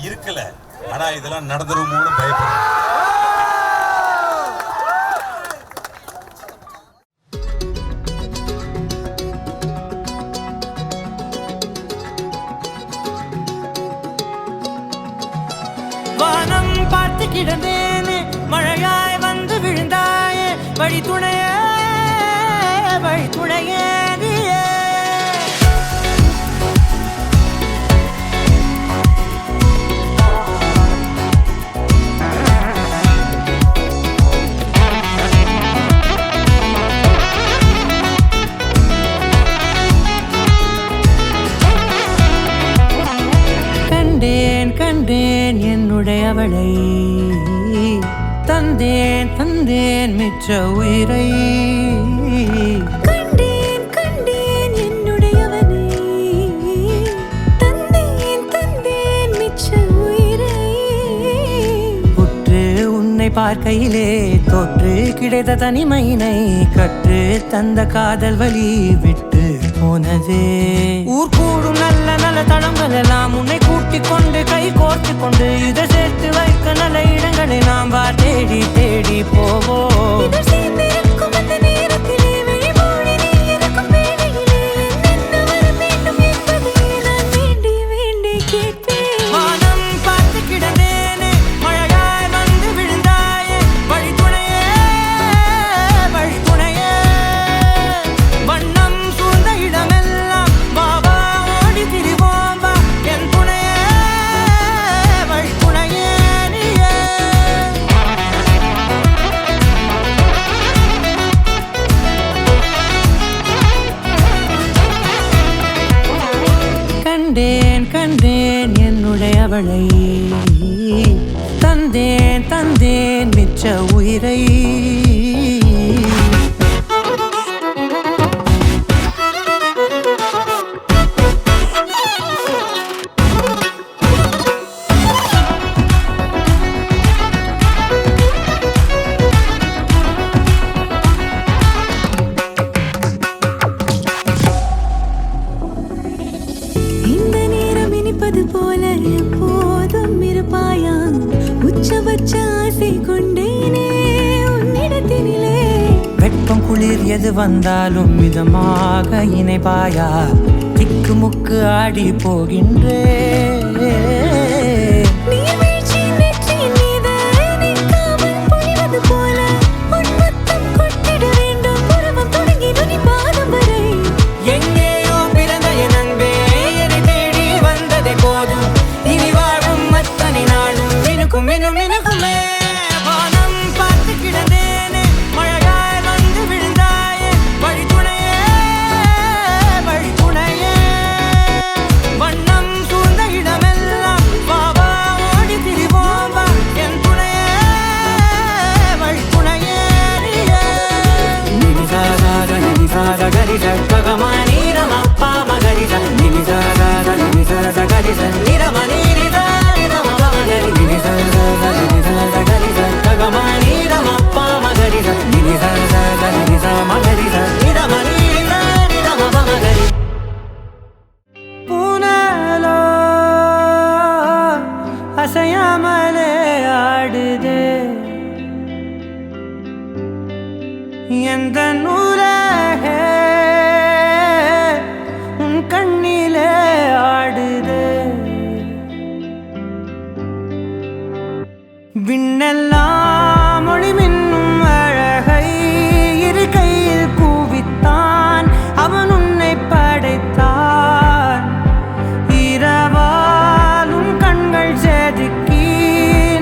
இருக்கல. ஆனா இதெல்லாம் நடந்துருமோன்னு பயப்படுறேன். வானம் பார்த்து கிடந்தேனே, மழையாய் வந்து விழுந்தாயே, வழி துணையே வழி துணையே நீயே. கண்டேன் கண்டேன் என்னுடையவளை, தந்தேன் தந்தேன் மிச்ச உயிரை. கண்டேன் கண்டேன் என்னுடையவனை, தந்தேன் தந்தேன் மிச்ச உயிரை. உற்று உன்னை பார்க்கையிலே தோற்று கிடைத்த தனிமையினை, கற்று தந்த காதல் வழி விட்டு போனதே. ஊர் கூடும் நல்ல நல்ல தளங்கள் எல்லாம் உன்னை கூட்டிக் கொண்டு கை கோர்த்து கொண்டு, இதை சேர்த்து வைக்க நல்ல இடங்களை நாம் வா தேடி தேடி போவோம். வானம் பார்த்து கிடந்தேனே, மழையாய் வந்து விழுந்தாயே, வழி துணையே வழி துணையே. வண்ணம் சூழ்ந்த இடமெல்லாம் வா வா ஓடி திரிவோம் வா, என் துணையே வழி துணையே நீயே. கண்டேன் கண்டேன் என்னுடையவளை, தந்தேன் தந்தேன் மிச்ச உயிரை. இந்த நேரம் இனிப்பது போல எப்போதும் இருப்பாயா, உச்சபட்ச ஆசை கொண்டேனே உன்னிடத்தினிலே. வெட்கம் குளிர் எது வந்தாலும் மிதமாக இணைப்பாயா, திக்கு முக்கு ஆடி போகின்றே. நீர்வீழ்ச்சியின் நெற்றியின் மீது நிற்காமல் பொழிவது போல, உன் முத்தம் கொட்டிட வேண்டும் உருவம் தொடங்கி நுனி பாதம் வரை. எங்கேயோ பிறந்த என் அன்பே, என்னை தேடி வந்ததே போதும், இனி வாழும் அத்தனை நாளும் மினுக்கும் மினும் மினுக்குமே. வானம் பார்த்து கிடந்தேனே, மழையாய் வந்து விழுந்தாயே, வழி துணையே வழி துணையே. வண்ணம் சூழ்ந்த இடமெல்லாம் గరి స గమ నీర మప్ప మగరి స నిని స స నిని స స గరి స నిర మ నీరి స నిర మ మగరి నిని స స నిని స స గరి స గమ నీర మప్ప మగరి స నిని స స నిని స మగరి స నిర మ నీరి స నిర మ మగరి పూనలో அசையாமலே ஆடுதே எந்த நூலகே உன் கண்ணிலே ஆடுதே விண்ணெல்லாம் ஒளி மின்னும் அழகை இரு கையில் கூவித்தான் அவன் உன்னை படைத்தான் இரவால் உன் கண்கள் செதுக்கி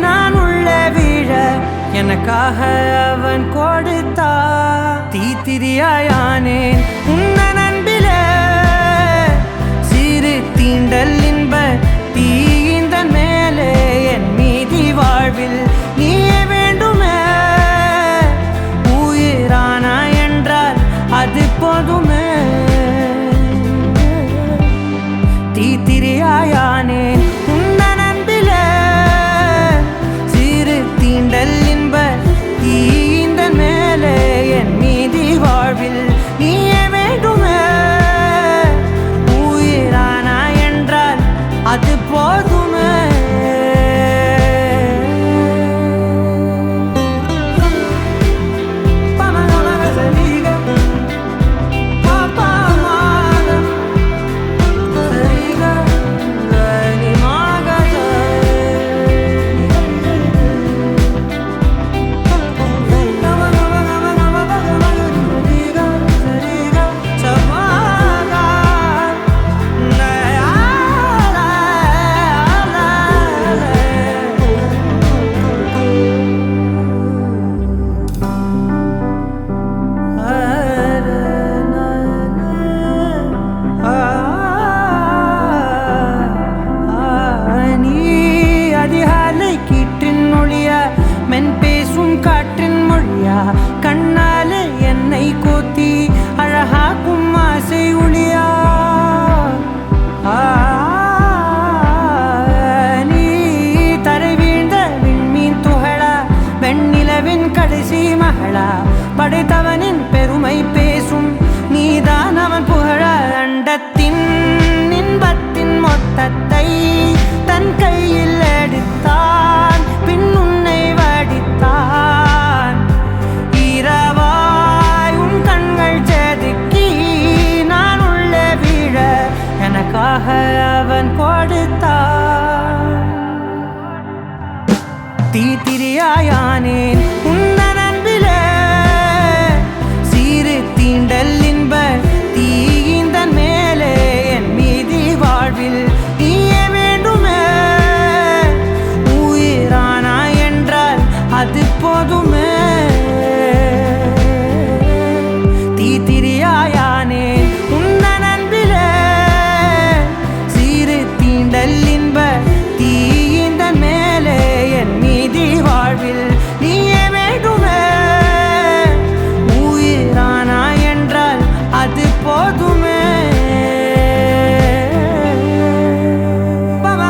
நான் உள்ளே விழ எனக்காக அவன் கொடுத்தான் தீத்திரியாயானேன் உன்ன அன்பிலே சிறு தீண்டல் இன்ப தீந்த மேலே என் மீதி வாழ்வில் நீயே வேண்டுமே உயிரானா என்றால் அது போதுமே தீத்திரியாயானேன் உன்ன அன்பிலே சிறு தீண்டல் இன்ப தீந்த மேலே என் மீதி வாழ்வில் நீயே வேண்டுமே உயிரானா என்றால் அது போதுமே கண்ணாலே என்னை கோத்தி அழகாக்கும் ஆசை ஒளியா நீ தரை வீழ்ந்த விண்மீன் துகளா வெண்ணிலவின் கடைசி மகளா படைத்தவனின் பெருமை பேசும் நீதான் அவன் புகழ அண்டத்தின் இன்பத்தின் மொத்தத்தை தன் கையில் எடுத்தான் பின் உன்னை வடித்தான் இரவாய் உன் கண்கள் செதுக்கி நான் உள்ளே விழ எனக்காக அவன் கொடுத்தான் தீத்திரியாயானேன் உன்ன அன்பிலே சிறு தீண்டல் இன்ப தீந்த மேலே என் மீதி வாழ்வில் நீயே வேண்டுமே உயிரானா என்றால் அது போதுமே தீத்திரியாயானேன் உன்ன அன்பிலே சிறு தீண்டல் இன்ப தீந்த மேலே என் மீதி வாழ்வில் நீயே வேண்டுமே உயிரானா என்றால் அது போதுமே Baba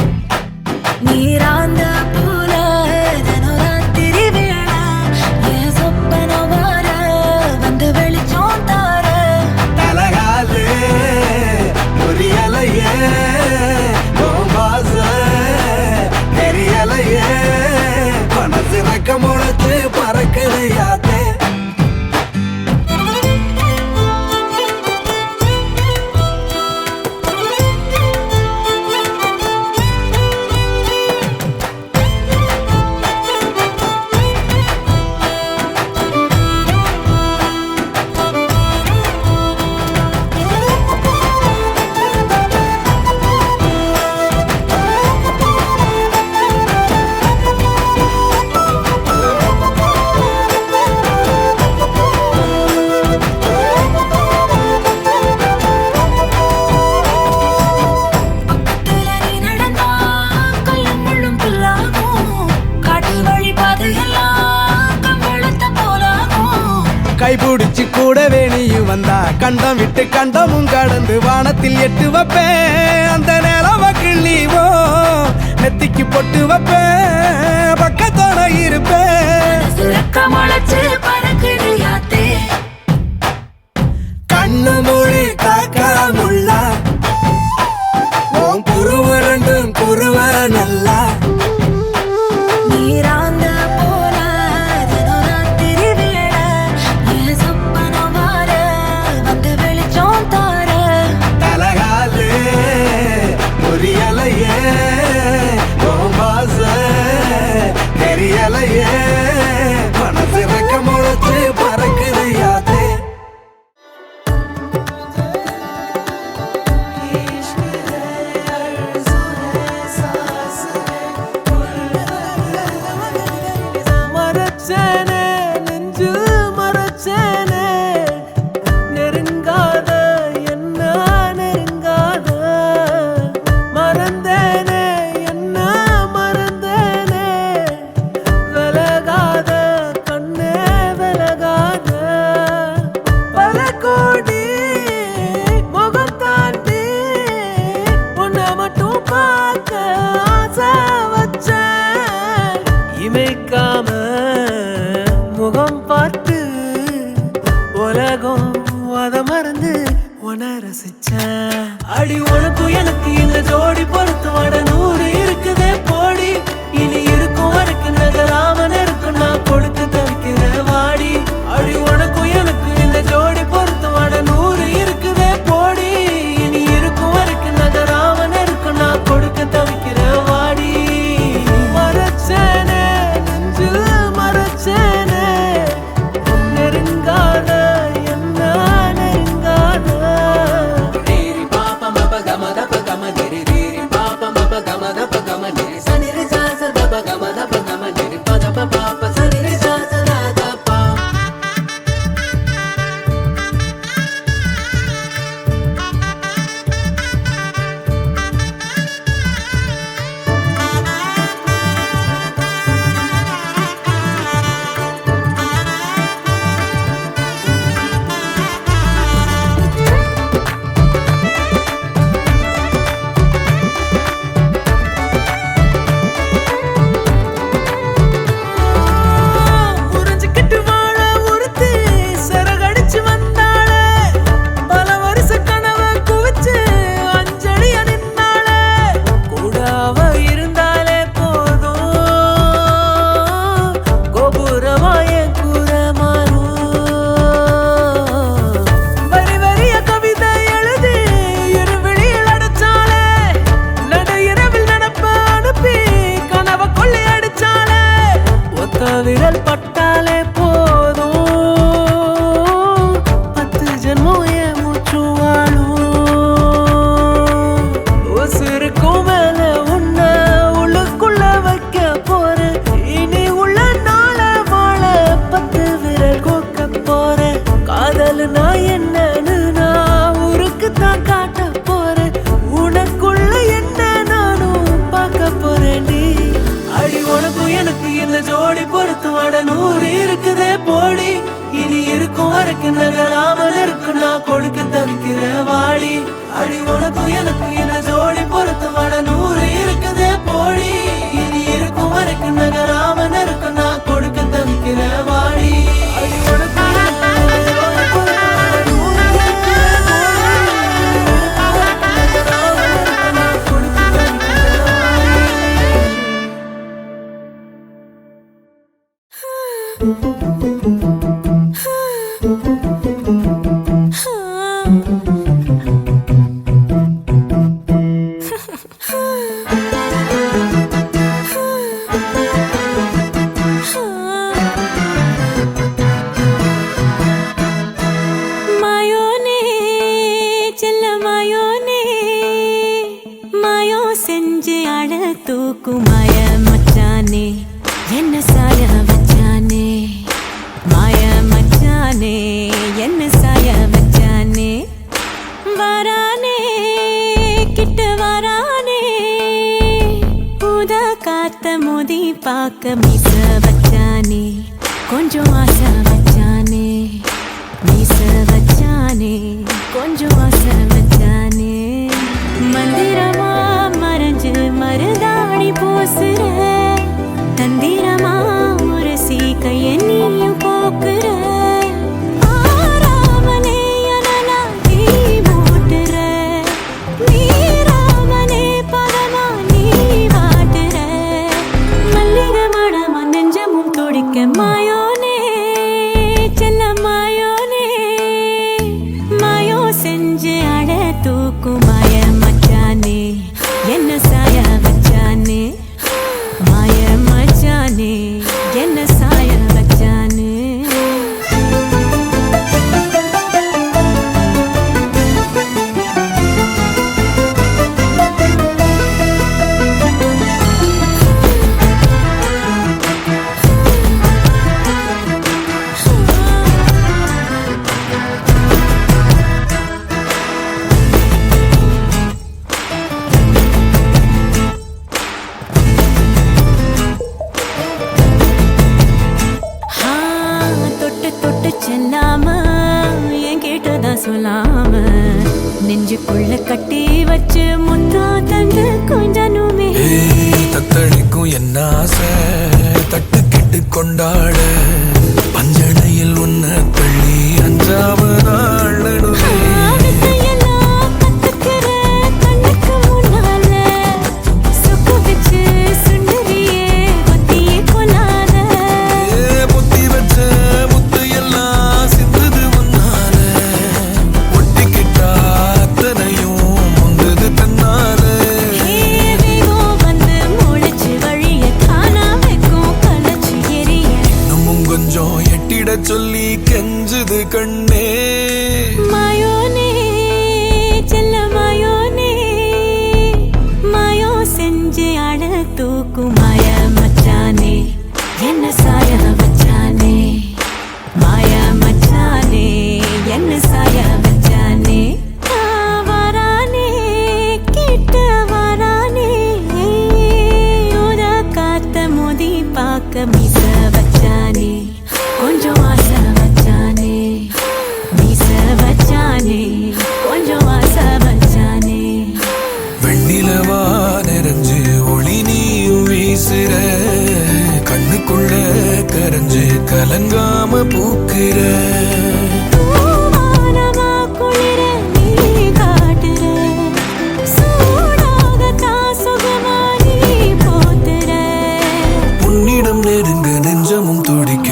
நீராந்த போல தினராத்திரி வேளை என் சொப்பன வார வந்து வெளிச்சம் தார தலகாலே புரியலையே தெரியலையே மனசு ரக்க முளைச்சு பறக்குது யாத்தே கைபிடிச்சு கூடவே நீயும் வந்தா கண்டம் விட்டு கண்டமும் கடந்து வானத்தில் எட்டு வைப்பேன் அந்த நிலவ கிள்ளிவோ நெத்திக்கு பொட்டு வைப்பேன் பக்கத்தோட இருப்பேன் கண்ணு மொழி காக்காமுள்ள உன் குருவ ரெண்டும் குருவ நல்லா நீராந்த போல தினராத்திரி வேளை என் சொப்பன வார வந்து வெளிச்சம் தார தலகாலே புரியலையே தெரியலையே மனசு ரக்க முளைச்சு பறக்குது யாத்தே மரச்சேனே நெஞ்சு மரச்சேனே நெருங்காத என்ன நெருங்காத மறந்தேனே என்ன மறந்தேனே விலகாத கண்ணே விலகாத பல கோடி முகம் தாண்டி உன்னை மட்டும் பார்க்க ஆசை வச்சேன் இமைக்காம முகம் பார்த்து உலகம் அத மறந்து உன ரசிச்சேன் அடி உனக்கும் எனக்கு இந்த ஜோடி பொறுத்து வட 100 இருக்குதே போடி இனி இருக்கும் வரைக்கும் நகராமன் இருக்கும் நான் கொடுத்து தவிக்கிறேன் வாடி அடி உனக்கும் எனக்கு இந்த ஜோடி பொறுத்து வட 100 இருக்குதே போடி இனி இருக்கும் வரைக்கும் நகராமன் இருக்கும் நான் கொடுக்க தவிக்கிறேன் வாடி மரச்சேனே நெஞ்சு மரச்சேனே நெருங்காத என்ன நெருங்காத Diri papa mapa gama dapa gama diri diri papa mapa gama dapa gama diri saniri sa sa dapa gama diri pada papa pa saniri sa sa da da pa உறைஞ்சிக்கிட்டு வாழ உறுத்தி சிறகடிச்சு வந்தாளே பல வருஷ கனவை குவிச்சு அஞ்சலிய நின்னாளே கூடாவ இருந்தாலே போதும் கோபுரமாய கூறமாறும் வரி வரிய கவிதை எழுதி இருவிழியில் அடைச்சாளே நடு இரவில் நடப்ப அனுப்பி கனவை கொள்ளை அடிச்சாளே ஒத்த விரல் பட்டாலே போதும் 10 ஜென்மம் என் மூச்சு வாழும் உசுருக்கும் மேல உன்னை உள்ளுக்குள்ள வைக்க போறேன் இனி உள்ள நாள வாழ 10 விரல் கோக்க போறேன் காதல் நான் என்னன்னு நான் ஊருக்கு தான் காட்ட போறேன் உனக்குள்ள என்ன நானும் பார்க்க போறேன்டி அடி உனக்கும் எனக்கு இந்த ஜோடி பொறுத்து வட 100 இருக்குதே போடி இனி இருக்கும் வரைக்கும் நகராமல் இருக்கு நான் கொடுக்க தவிக்கிறேன் வாடி அடி உனக்கும் எனக்கு இந்த ஜோடி பொறுத்து வட 100 இருக்குதே போடி செஞ்சு அழ தூக்கும் மாய மச்சானே என்ன சாய வச்சானே மாய மச்சானே என்ன சாய வச்சானே வரானே கிட்ட வரானே புத காத்த மோதி பார்க்க மீச வச்சானே கொஞ்சம் ஆசை வச்சானே மீச வச்சானே கொஞ்சம் ஆசை வச்சானே மந்திரமா மறைஞ்சு மருதாணி பூசுற தந்திரமா ஒரு சீக்கைய நீயும் போக்குற ஆராமனே அனலா நீ மூட்டுற நீராமனே பதமா நீ வாட்டுற மல்லிகை மணமா நெஞ்சமும் துடிக்க மாயோனே செல்ல மாயோனே மாயோ செஞ்சு அழ தூக்கும் மாய மச்சானே என்ன சாய வச்சானே மாய மச்சானே என்ன சாய வச்சானே செல்லாம என் கேட்டதான் சொல்லாம நெஞ்சுக்குள்ள கட்டி வச்சு முத்தா தந்து கொஞ்சனுமே தத்தளிக்கும் என்ன ஆசை தட்டு கெட்டு கொண்டாட பஞ்சனையில் உன்ன தள்ளி அஞ்சாம நாளடுவே சொல்லி கெஞ்சுது கண்ணே மாயோனே செல்ல மாயோனே மாயோ செஞ்சு அழ தூக்கும் மாய மச்சானே என்ன சாய வச்சானே மாய மச்சானே என்ன சாய வச்சானே வரானே கிட்ட வரானே உத காத்த மோதி பார்க்க மீச வச்சானே கொஞ்சம் ஆசை வச்சானே மீச வச்சானே கொஞ்சம் ஆசை வச்சானே வெண்ணிலவா நிறைஞ்சு ஒளி நீயும் வீசுற கண்ணுக்குள்ள கரைஞ்சு கலங்காம பூக்குற உன்னிடம் நெருங்க நெஞ்சமும் துடிக்க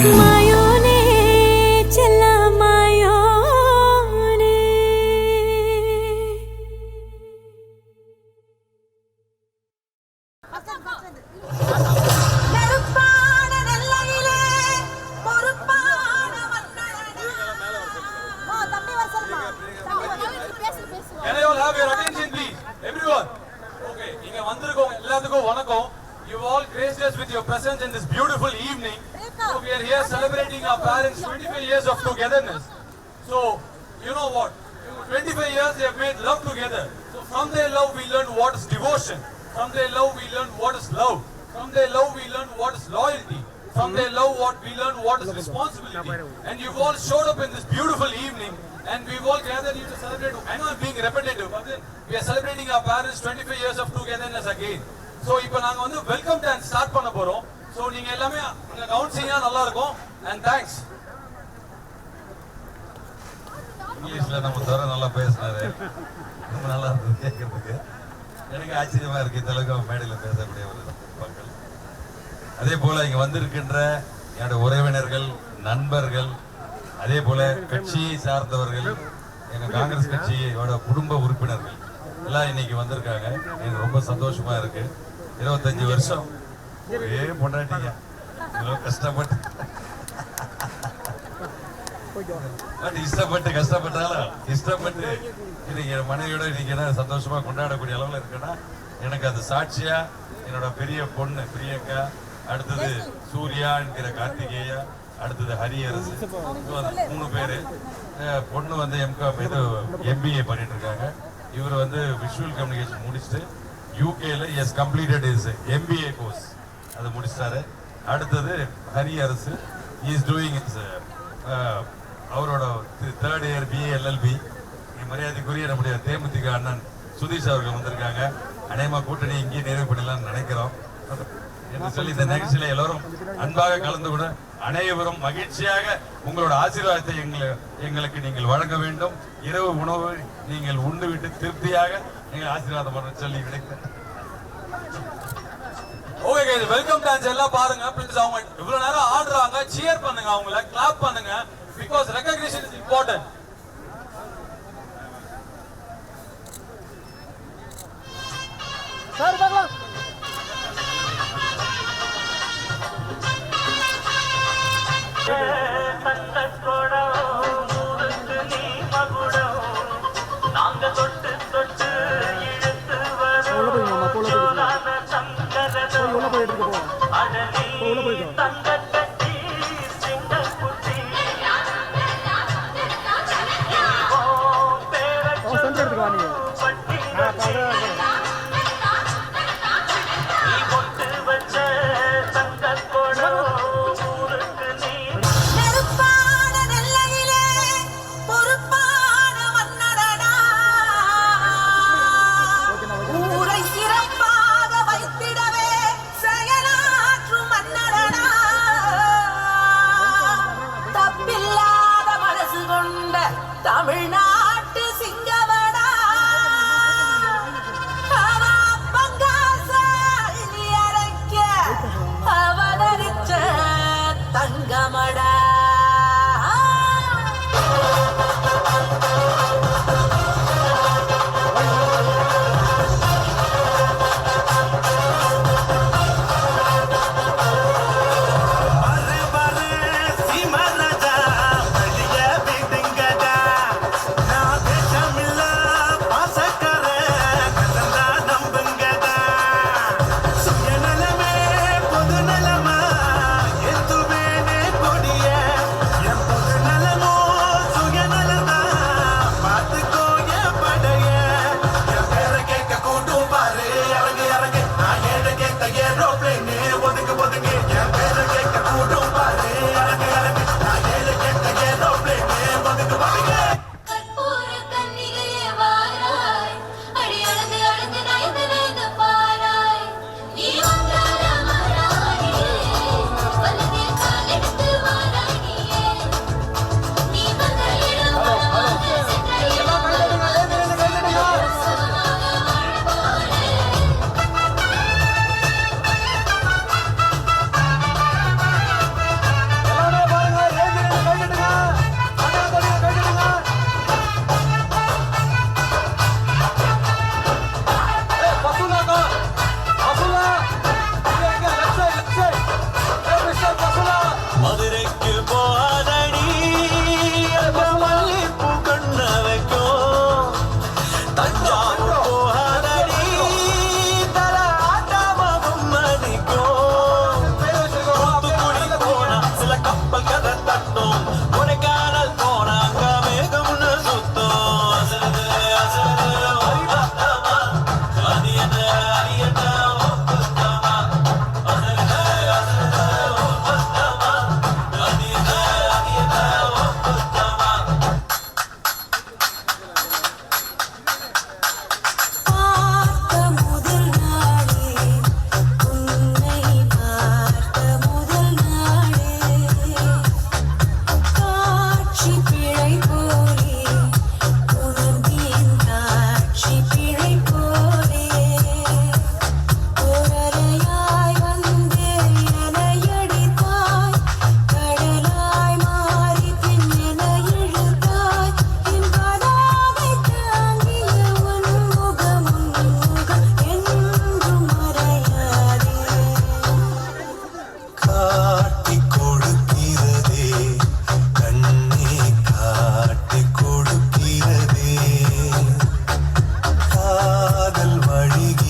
You all graced us with your presence in this beautiful evening. So we are here celebrating our parents' 25 years of togetherness. So, you know what? 25 years they have made love together. So from their love we learn what is devotion. From their love we learn what is love. From their love we learn what is loyalty. From their love we learn what is responsibility. And you've all showed up in this beautiful evening. And we've all gathered you to celebrate. I know I'm being repetitive, but then we are celebrating our parents' 25 years of togetherness again. So இப்போ நாங்க வந்து welcome dance start பண்ண போறோம். So நீங்க எல்லாமே கவுன்சிங்கா நல்லா இருக்கும். And thanks. இங்கிலீஷ்ல நம்ம தர நல்லா பேசினாரு. ரொம்ப நல்லா இருந்தது கேட்கறதுக்கு. எனக்கு ஆச்சரியமா இருக்கு தெலுங்கு மேடையில் பேசக்கூடிய ஒரு மக்கள். அதே போல இங்க வந்திருக்கின்ற என்னோட உறவினர்கள், நண்பர்கள், அதே போல கட்சியை சார்ந்தவர்கள், எங்க காங்கிரஸ் கட்சியோட குடும்ப உறுப்பினர்கள் எல்லாம் இன்னைக்கு வந்திருக்காங்க. எனக்கு ரொம்ப சந்தோஷமா இருக்கு. 25 வருஷம் ஒரே பொண்டாட்டிங்க, கஷ்டப்பட்டு பட் இஷ்டப்பட்டு கஷ்டப்பட்டாலும் இஷ்டப்பட்டு இன்னைக்கு என் மனைவியோட இன்னைக்கு என்ன சந்தோஷமா கொண்டாடக்கூடிய அளவில் இருக்குன்னா எனக்கு அது சாட்சியா என்னோட பெரிய பொண்ணு பிரியங்கா, அடுத்தது சூர்யா என்கிற கார்த்திகேயா, அடுத்தது ஹரியரசு, 3 பேரு. பொண்ணு வந்து எம்காம் இது MBA பண்ணிட்டு இருக்காங்க. இவர் வந்து விஷுவல் கம்யூனிகேஷன் முடிச்சுட்டு யூகேல yes completed is MBA course அதை முடிச்சிட்டாரு. அடுத்தது ஹரியரசு இஸ் டூயிங் இஸ் அவரோட 3rd இயர் BA LLB. மரியாதைக்குரிய நம்முடைய தேமுதிக அண்ணன் சுதீஷ் அவர்கள் வந்திருக்காங்க. அநேகமா கூட்டணி இங்கே நிறைவு பண்ணலாம்னு நினைக்கிறோம் என்று சொல்லி இந்த நிகழ்ச்சியில எல்லாரும் அன்பாக கலந்து கொண்டு அனைவரும் மகிழ்ச்சியாக உங்களோட ஆசீர்வாதத்தை எங்களுக்கு நீங்கள் வழங்க வேண்டும். இரவு உணவு நீங்கள் உண்டு விட்டு திருப்தியாக நீங்கள் ஆசீர்வாதம் பண்ண சொல்லி கிடைக்கிறேன். ஓகே गाइस, வெல்கம் டான்ஸ் எல்லாம் பாருங்க ப்ளீஸ். அவங்க இவ்வளவு நேரம் ஆடுறாங்க, சியர் பண்ணுங்க, அவங்கள கிளாப் பண்ணுங்க. Because recognition is important. Sir பார்க்கலாம். ஊரை சிறப்பாக வைத்திடவே செயலாற்றும் மன்னரடா.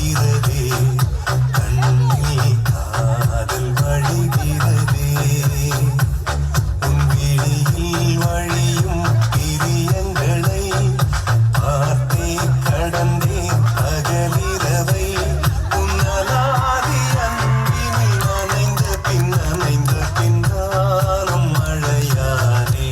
வழிகிறதே கண்ணில் காதல் வழிகிறதே உன் விழியில் வழியும் பிரியங்களை பார்த்தே கடந்தேன் பகலிரவை உன்னலாதி அன்பினில் நனைந்த பின்னாலும் மழையானே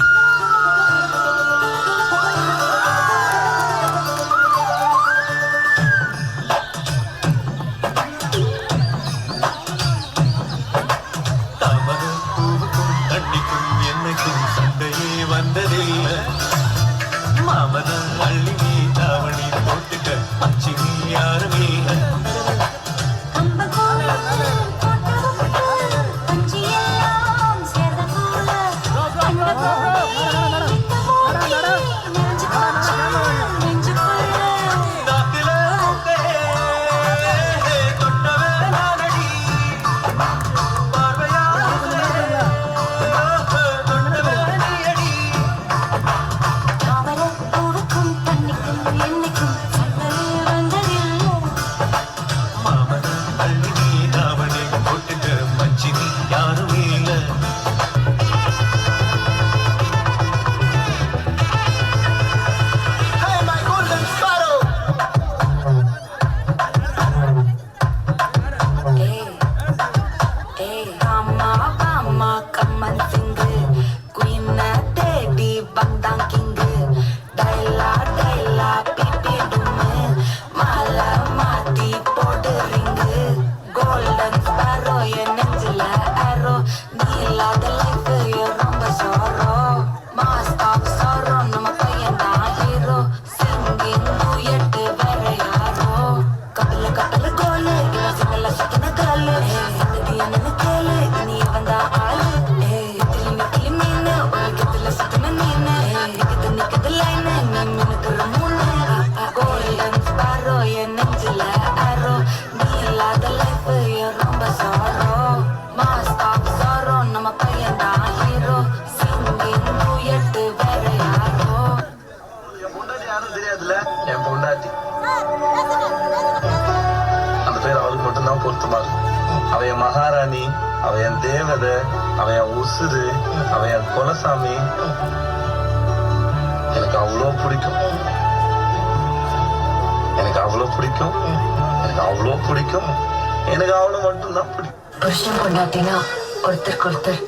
தாமரை பூவுக்கும் தண்ணிக்கும் என்னைக்கும் சண்டையே வந்ததில்லை மாமன அள்ளி நீ தாவணி போட்டுக்க அச்சி நீ யாரும் இல்லை நாத்தில தொட்டவே நானடி பார்வையாலே தொட்டவே நீயடி மாமன அள்ளி நீ தாவணி போட்டுக்க மச்சி நீ யாரும் இல்லை என் பொண்டாட்டி அந்த பேர் அவளுக்கு மட்டும்தான் பொருத்தமா இருக்கும் அவ என் மகாராணி அவ என் தேவதை அவ என் உசுறு அவ என் குலசாமி எனக்கு அவ்வளோ பிடிக்கும் எனக்கு அவ்வளோ பிடிக்கும் எனக்கு அவ்வளோ பிடிக்கும் எனக்கு அவ்வளோ மட்டும்தான் பிடிக்கும் புருஷன் பொண்டாட்டினா ஒருத்தருக்கு ஒருத்தர்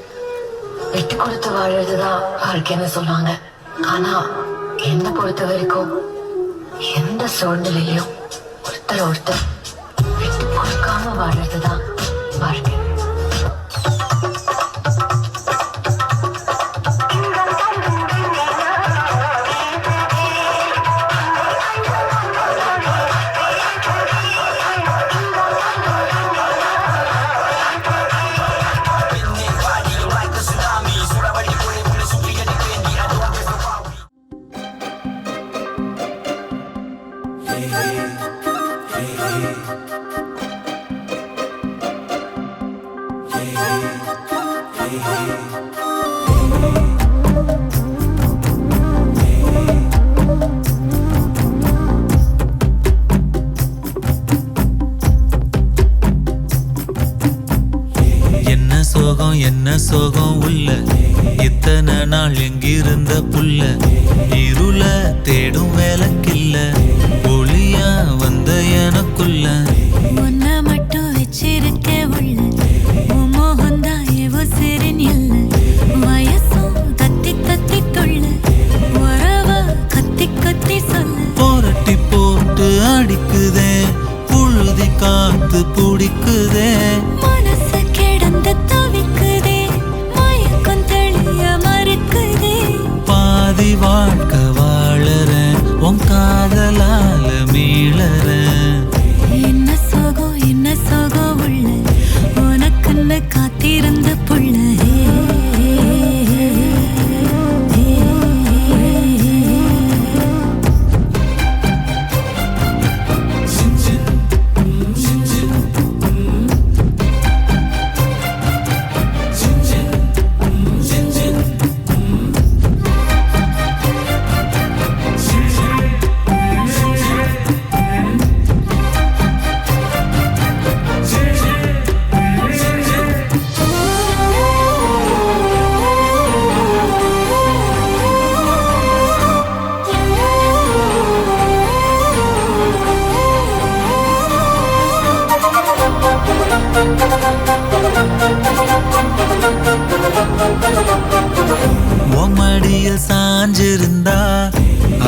விட்டு கொடுத்து வாழறதுதான் வாழ்க்கைன்னு சொல்லுவாங்க ஆனா என்ன பொறுத்த வரைக்கும் எந்த சூழ்நிலையிலும் ஒருத்தர் ஒருத்தர் விட்டு கொடுக்காம வாழறதுதான் வாழ்க்கை என்ன சோகம் உள்ள இத்தனை நாள் எங்கிருந்த புள்ள இருள தேடும் வேலைக்கில்ல ஒளியா வந்த எனக்குள்ள உன்னை மட்டும் வச்சிருக்க உள்ள உன் மோகந்தான் எவோ சிறின் இல்ல வயசும் தத்தி தத்தி தொள்ள உறவ கத்தி கத்தி சொல்ல போரட்டி போட்டு அடிக்குதே புழுதி காத்து பிடிக்குதே மனசு கிடந்த தவிக்குதே மயக்கம் தெளிய மறுக்குதே பாதி வாழ்க்கை வாழறேன் உன் காதலால மீளறேன் என்ன சோகம் உள்ள உனக்குன்னு காத்திருந்த புள்ள மடியில் சாஞ்சிருந்தா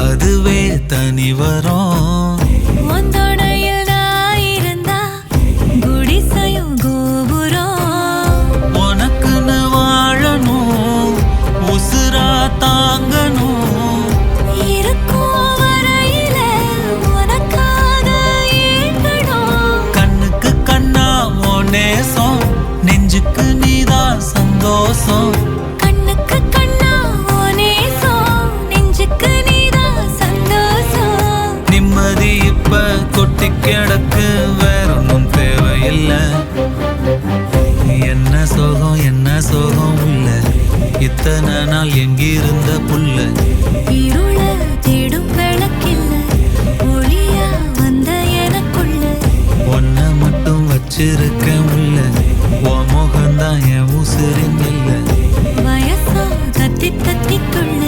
அதுவே தனி வரும். ஒந்தொடையில் நான் இருந்தா குடிசையும் கோபுரம். உனக்குன்னு வாழணும், உசுரா தாங்கணும். இருக்கும் வரையில உனக்காக ஏங்கணும். கண்ணுக்கு கண்ணா உன் நேசம், நெஞ்சுக்கு நீதான் சந்தோஷம். கண்ணுக்கு கண்ணா உன் நேசம், நெஞ்சுக்கு நீதான் சந்தோஷம். நிம்மதி இப்ப கொட்டி கிடக்கு, வேற ஒன்றும் தேவையில்லை. என்ன சோகம் உள்ள, இத்தனை நாள் எங்கிருந்த புள்ள. இருள தேடும் விளக்கில்ல, ஒளியா வந்த எனக்குள்ள. ஒன்ன மட்டும் வச்சிருக்க உள்ள, உன் முகம்தான் என் உசுரின் இல்லை. வயசா கத்தி கத்திக்குள்ள,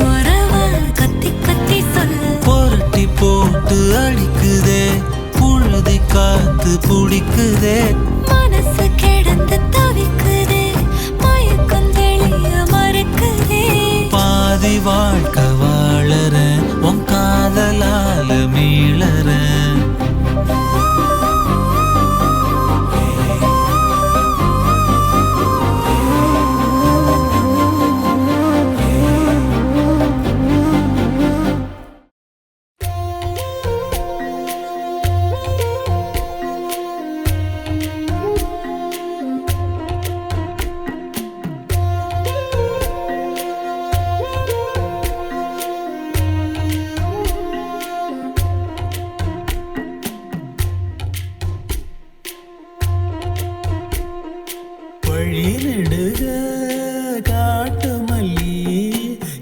உறவா கத்தி கத்தி சொல்ல. புரட்டி போட்டு அடிக்குதே, புழுதி காத்து பிடிக்குதே. மனசு கிடந்து தவிக்குதே, மயக்கம் தெளிய மறக்குதே. பாதி வாழ்க்கை வாழறேன், உன் காதலால மீளறேன். வழி நெடுக காட்டு மல்லி,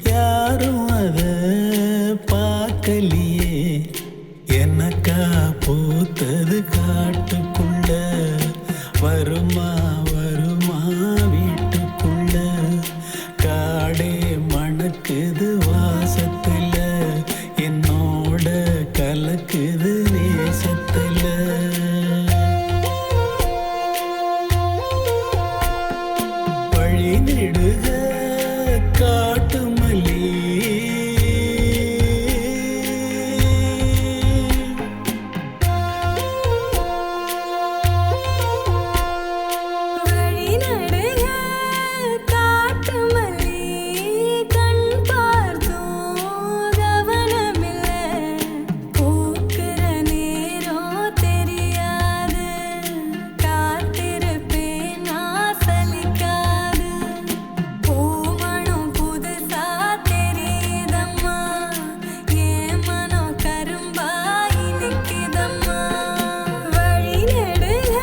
யாரும் அத பார்க்கலையே. எனக்கா பூத்தது காட்டுக்குள்ள, வருமா வருமா வீட்டுக்குள்ள. காடே மணக்குது வாசத்துல, என்னோட கலக்குது நேசத்துல. வழி நெடுக காட்டு மல்லி, வழி நடுக காட்டு மல்லி, கண் பார்த்தும் கவனமில்ல. பூக்கிற நேரம் தெரியாது, காத்திருப்பேன் நான் சலிக்காது. பூமணம் புதுசா தெரியுதம்மா, என் மனம் கரும்பாய் நிக்குதம்மா. வழி நெடுக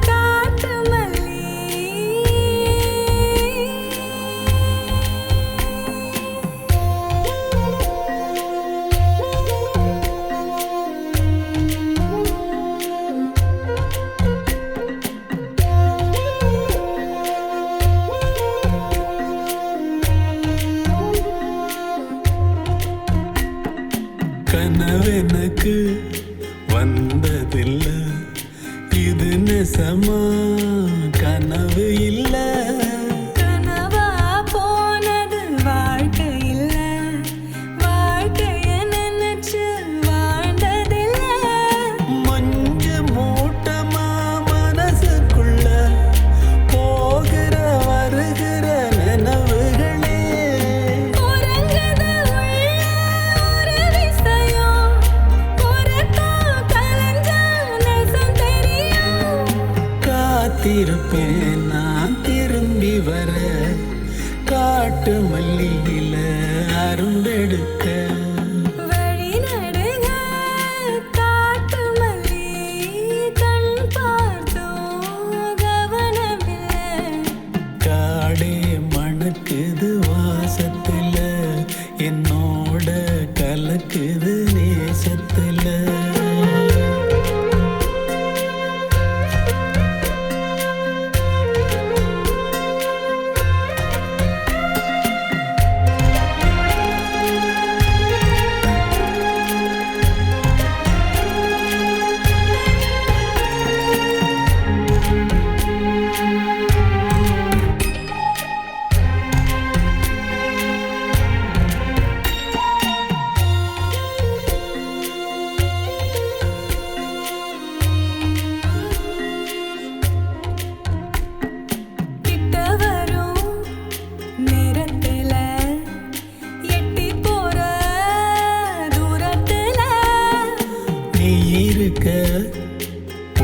காட்டு மல்லி. கனவெனக்கு வந்ததில்ல, இது நெசமா கனவு இல்ல. கனவா போனது வாழ்க்கை இல்ல, வாழ்க்கைய நினைச்சு வாழ்ந்ததில்ல. மஞ்ச மூட்டமா மனசுக்குள்ள, போகிற வருகிற நினைவுகளே. உறங்குது உள்ள ஒரு விஷயம், உறக்கம் கலைஞ்சா நெசம் தெரியும். காத்திருப்பேன் நான் திரும்பி வர, காட்டு மல்லியில அரும்பெடுக்க. வழி நடுக காட்டு மல்லி, கண் பார்த்தும் கவனமில்ல. காடே மணக்குது வாசத்துல, என்னோட கலக்குது நேசத்துல.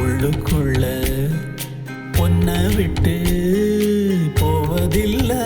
உள்ளுக்குள்ள பொன்ன விட்டு போவதில்லை.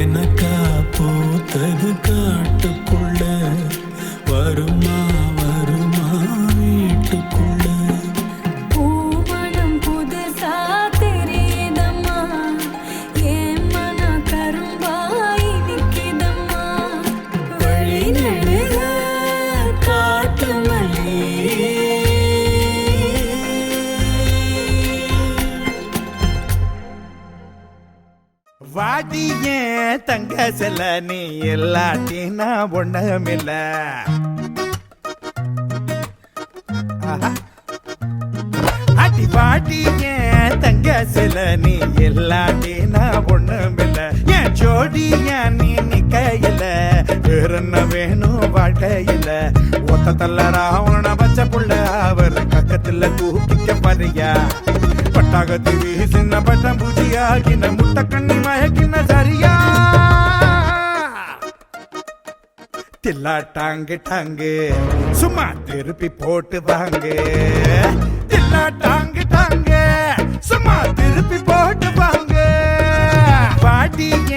எனக்கா பூத்தது காட்டுக்குள்ள வருமா வருமா வீட்டுக்குள்ள. பூமணம் புதுசா தெரியுதம்மா என் மன கரும்பாய் நிற்கிதம்மா. வழி நடுக காட்டு மல்லி வாடிய தங்க செல்ல நீ எல்லாட்டினா ஒண்ணுமில்ல. அடி வாடிய தங்க செல்ல நீ எல்லாட்டினா ஒண்ணுமில்ல. என் ஜோடியா நீ நிக்கையில வேற என்ன வேணும் வாழ்க்கையில. ஒத்த தள்ள ராவண பச்சை புள்ள அவர் கக்கத்துல தூக்கிக்க பாரியா. பட்டாகத்தி வீசின பட்டம் பூஜியாகின முட்டை கண்ணி மயக்கின சரியா. தில்லா டாங்கு டாங்கு சும்மா திருப்பி போட்டு வாங்க. தில்லா டாங்கு டாங்கு சும்மா திருப்பி போட்டு வாங்க. வாடிய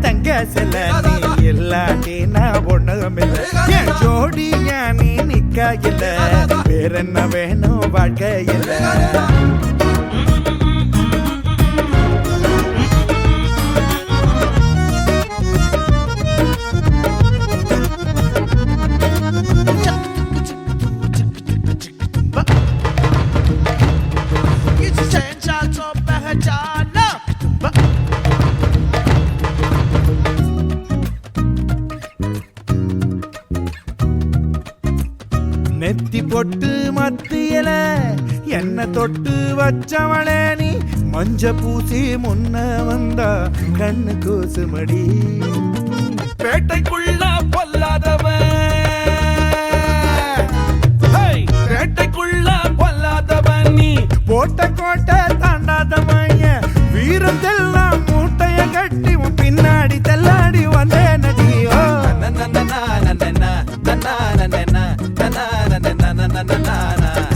தங்க செல்ல நீ இல்லாட்டி நான் ஒண்ணுமில்ல. என் ஜோடியா நீ நிக்கையில வேற என்ன வேணும் வாழ்க்கையில. நெத்தி பொட்டு மத்தியல என்ன தொட்டு வச்சவளே நீ. மஞ்ச பூசி முன்ன வந்தா கண்ணு கூசுமடி. பேட்டைக்குள்ள பொல்லாதவன் பேட்டைக்குள்ள பொல்லாதவன் நீ. போட்ட கோட்டை தாண்டாதவன் வீரத்தெல்லாம் மூட்டைய கட்டி உன் பின்னாடி தள்ளாடி வந்தேன் நடியோ.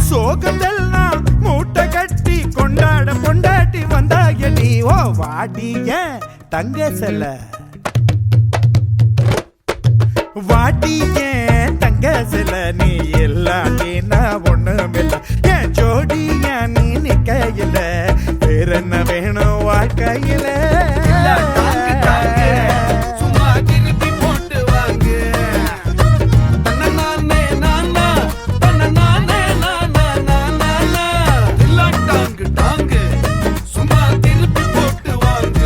சோகத்தெல்லாம் மூட்டை கட்டி கொண்டாட கொண்டாட்டி வந்தாயடி. ஓ வாடிய தங்க செல்ல வாடிய தங்க செல்ல நீ எல்லாட்டி நான் ஒண்ணுமில்ல. என் ஜோடியா நீ நிக்கையில வேற என்ன வேணும் வாழ்க்கையில. சும்மா திருப்பி போட்டு வாங்க. சும்மா திருப்பி போட்டு வாங்க.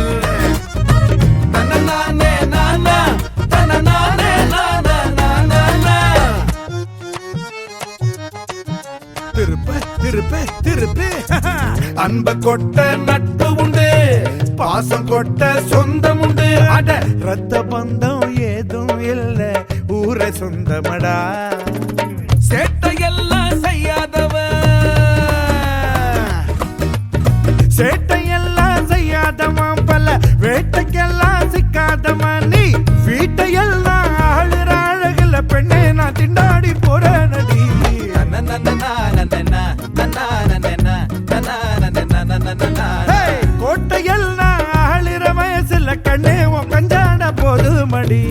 திருப்ப திருப்ப திருப்பி அன்ப கொட்ட நட்பு உண்டு பாசம் கொட்ட சொந்தம் உண்டு. அட ரத்த பந்தம் ஏதும் இல்ல ஊரை சொந்தமடா. சேட்டையெல்லாம் செய்யாதவன் சேட்டையெல்லாம் செய்யாதவன் பல வேட்டைக்கெல்லாம் சிக்காதவன் நீ. வீட்டையெல்லாம் ஆளுற அழகுல பெண்ணே நான் திண்டாடி போற நடி. கோட்டையெல்லாம் ஆளுற வயசுல கண்ணே உன் கஞ்சாட போது மடி.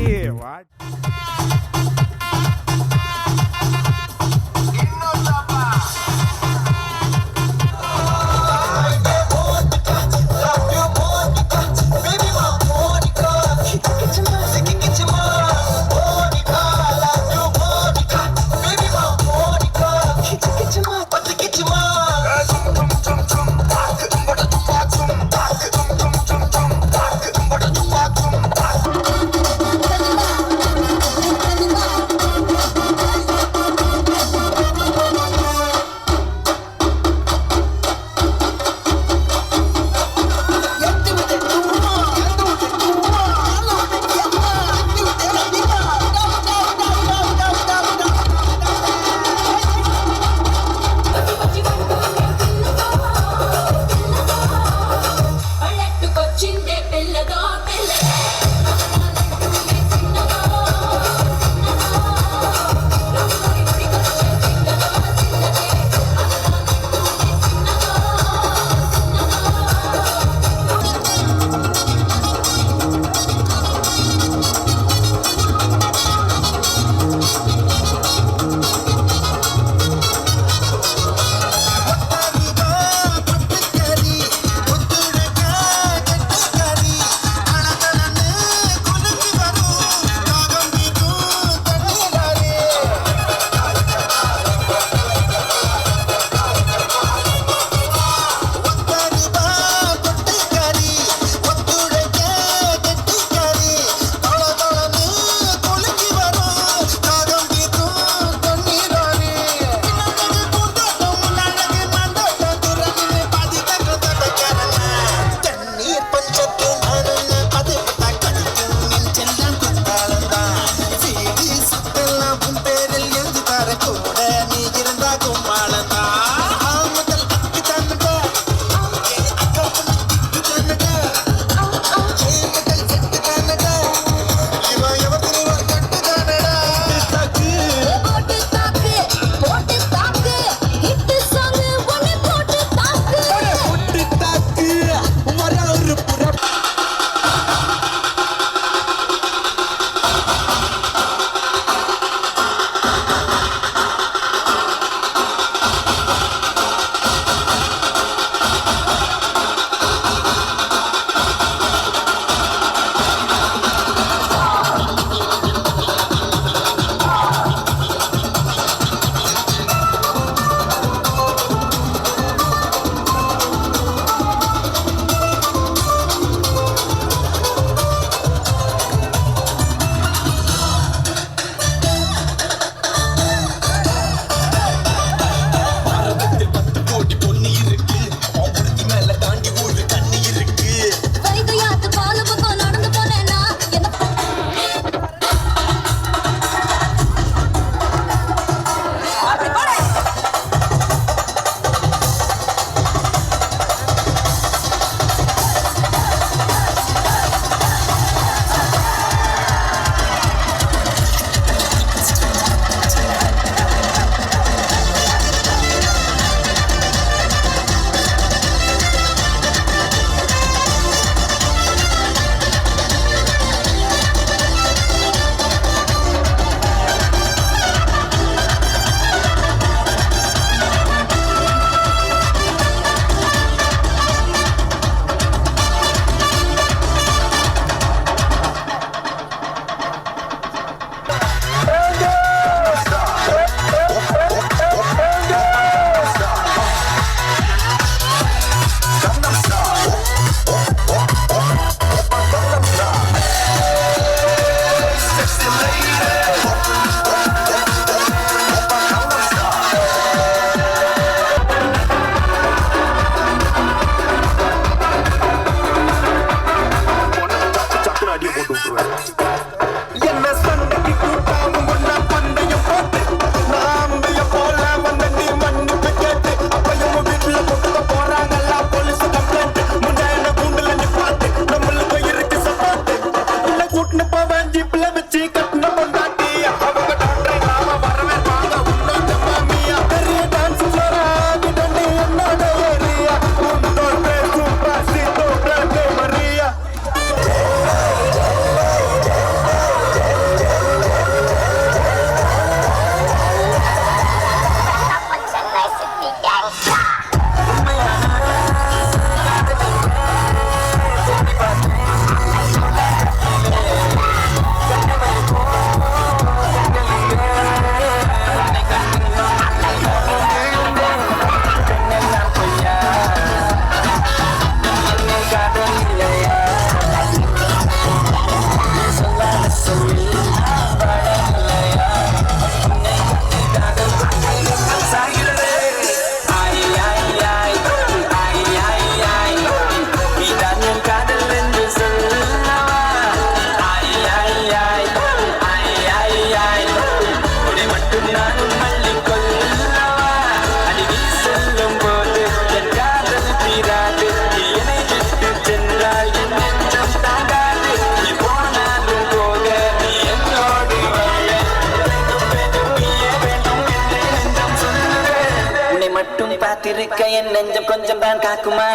பார்த்திருக்க என் நெஞ்சம் கொஞ்சம் தான் காக்குமா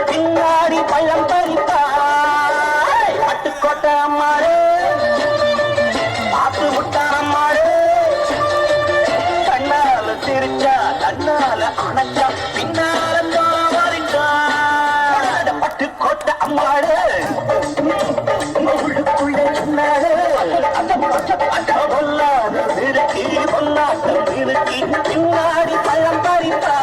பின்னாடி பழம் பறித்தாய் பட்டுக்கோட்டை அம்மாளே பாத்து முட்டான் அம்மாளே கண்ணால சிரிச்சா கண்ணால அணைச்சா பின்னால மாறிட்டா பட்டுக்கோட்டை அம்மாளே உள்ளுக்குள்ளே சொன்னாளே பொல்லாத சிறுக்கி பொன்னாட்டம் சிறுக்கி பின்னாடி பழம் பறித்தா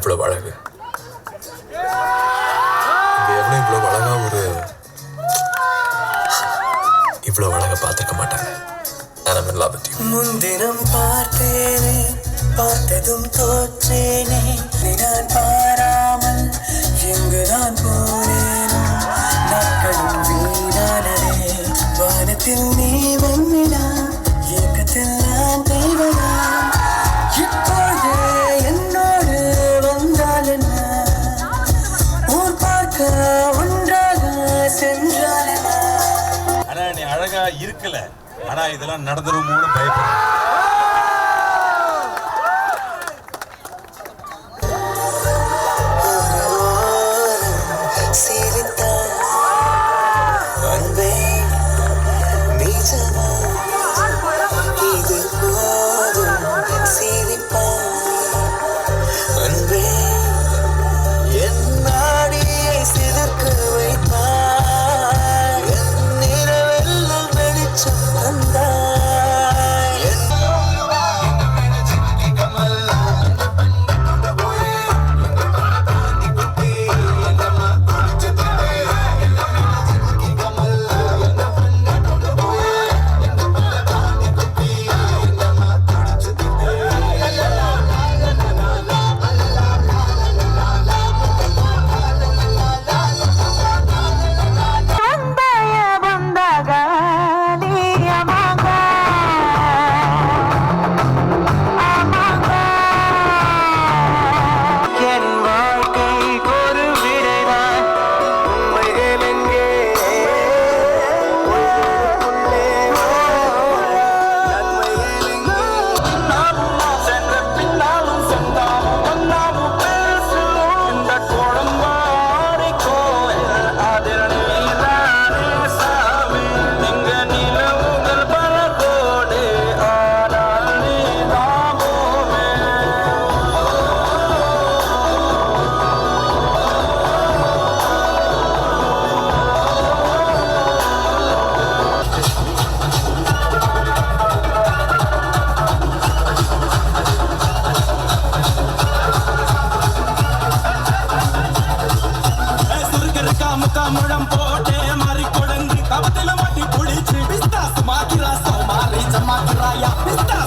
எவ்வளவு அழகு, இங்க இவ்வளவு அழகா இவ்வளவு அழகா பார்த்துக்க மாட்டாங்க. முன்தினம் பார்த்தேனே, பார்த்ததும் தோற்றேனே, நான் பாராமல் எங்கு நான் போனேனோ, நாட்களும் வீணானதே, வானத்தில் நீ வந்திடா, இயக்கத்தில் நான் தெய்வதா, இப்போது என்னோடு வந்தால் என்ன, ஊர் பார்க்க ஒன்றாக சென்றால் என்ன. ஆனா நீ அழகா இருக்கல, ஆனா இதெல்லாம் நடந்துருமோன்னு பயப்படுறேன். முழம் போட்டே மாறி கொடுங்கு கவத்தில மாட்டி புடிச்சு பிஸ்தாஸ் மாக்கிரா சோமாரி ஜமாக்கிராயா பிஸ்தாஸ்